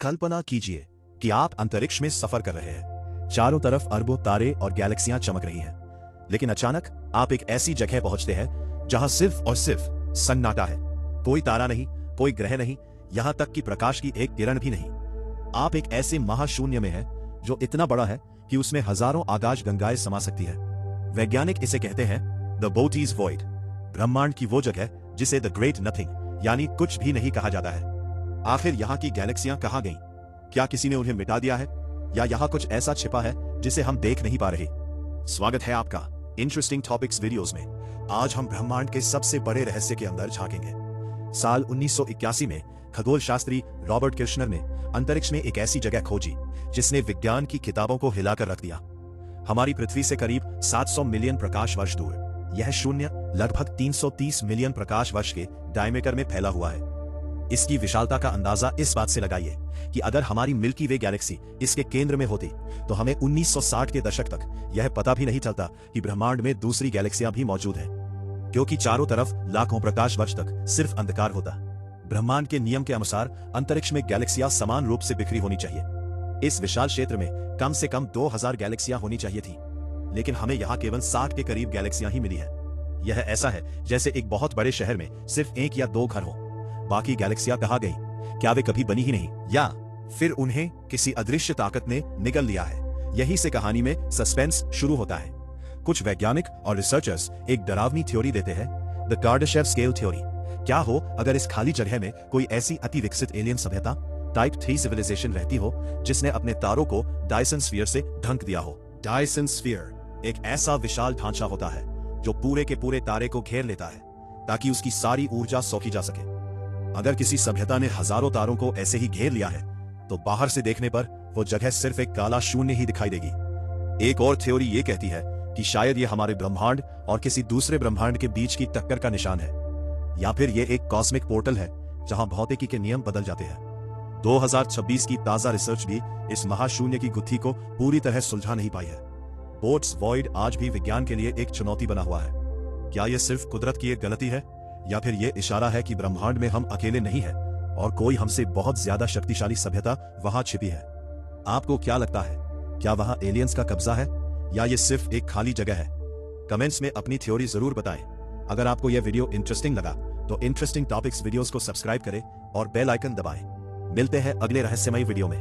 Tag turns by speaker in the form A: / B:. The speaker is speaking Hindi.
A: कल्पना कीजिए कि आप अंतरिक्ष में सफर कर रहे हैं। चारों तरफ अरबों तारे और गैलेक्सियां चमक रही हैं। लेकिन अचानक आप एक ऐसी जगह पहुंचते हैं जहां सिर्फ और सिर्फ सन्नाटा है। कोई तारा नहीं, कोई ग्रह नहीं, यहां तक कि प्रकाश की एक किरण भी नहीं। आप एक ऐसे महाशून्य में हैं जो इतना बड़ा है कि उसमें हजारों आकाश गंगाएं समा सकती है। वैज्ञानिक इसे कहते हैं द बोटीज वॉइड, ब्रह्मांड की वो जगह जिसे द ग्रेट नथिंग यानी कुछ भी नहीं कहा जाता है। आखिर यहाँ की गैलेक्सियां कहाँ गईं? क्या किसी ने उन्हें मिटा दिया है, या यहाँ कुछ ऐसा छिपा है जिसे हम देख नहीं पा रहे? स्वागत है आपका इंटरेस्टिंग टॉपिक्स वीडियोस में। आज हम ब्रह्मांड के सबसे बड़े रहस्य के अंदर झांकेंगे। साल 1981 में खगोल शास्त्री रॉबर्ट किर्शनर ने अंतरिक्ष में एक ऐसी जगह खोजी जिसने विज्ञान की किताबों को हिलाकर रख दिया। हमारी पृथ्वी से करीब 700 मिलियन प्रकाश वर्ष दूर यह शून्य लगभग 330 मिलियन प्रकाश वर्ष के डायमीटर में फैला हुआ है। इसकी विशालता का अंदाजा इस बात से लगाइए कि अगर हमारी मिल्की वे गैलेक्सी इसके केंद्र में होती तो हमें 1960 के दशक तक यह पता भी नहीं चलता कि ब्रह्मांड में दूसरी गैलेक्सियां भी मौजूद हैं, क्योंकि चारों तरफ लाखों प्रकाश वर्ष तक सिर्फ अंधकार होता। ब्रह्मांड के नियम के अनुसार अंतरिक्ष में गैलेक्सियां समान रूप से बिखरी होनी चाहिए। इस विशाल क्षेत्र में कम से कम 2000 गैलेक्सियां होनी चाहिए थी, लेकिन हमें यहाँ केवल 60 के करीब गैलेक्सियां ही मिली है। यह ऐसा है जैसे एक बहुत बड़े शहर में सिर्फ 1 या 2 घर हो। बाकी गैलेक्सियां कहाँ गई? क्या वे कभी बनी ही नहीं, या फिर उन्हें किसी अदृश्य ताकत ने निगल लिया है? यही से कहानी में सस्पेंस शुरू होता है। कुछ वैज्ञानिक और रिसर्चर्स एक डरावनी थ्योरी देते हैं, द कार्डाशेव स्केल थ्योरी। क्या हो अगर इस खाली जगह में कोई ऐसी अति विकसित एलियन सभ्यता टाइप 3 सिविलाइजेशन रहती हो जिसने अपने तारों को डायसन स्फीयर से ढक दिया हो। डायसन स्फीयर एक ऐसा विशाल ढांचा होता है जो पूरे के पूरे तारे को घेर लेता है ताकि उसकी सारी ऊर्जा सोखी जा सके। अगर किसी सभ्यता ने हजारों तारों को ऐसे ही घेर लिया है तो बाहर से देखने पर वो जगह सिर्फ एक काला शून्य ही दिखाई देगी। एक और थ्योरी ये कहती है कि शायद ये हमारे ब्रह्मांड और किसी दूसरे ब्रह्मांड के बीच की टक्कर का निशान है, या फिर ये एक कॉस्मिक पोर्टल है जहां भौतिकी के नियम बदल जाते हैं। 2026 की ताजा रिसर्च भी इस महाशून्य की गुत्थी को पूरी तरह सुलझा नहीं पाई है। बोट्स वॉइड आज भी विज्ञान के लिए एक चुनौती बना हुआ है। क्या यह सिर्फ कुदरत की एक गलती है, या फिर यह इशारा है कि ब्रह्मांड में हम अकेले नहीं हैं और कोई हमसे बहुत ज्यादा शक्तिशाली सभ्यता वहां छिपी है? आपको क्या लगता है, क्या वहां एलियंस का कब्जा है, या यह सिर्फ एक खाली जगह है? कमेंट्स में अपनी थ्योरी जरूर बताएं। अगर आपको यह वीडियो इंटरेस्टिंग लगा तो इंटरेस्टिंग टॉपिक्स वीडियोस को सब्सक्राइब करें और बेल आइकन दबाएं। मिलते हैं अगले रहस्यमयी वीडियो में।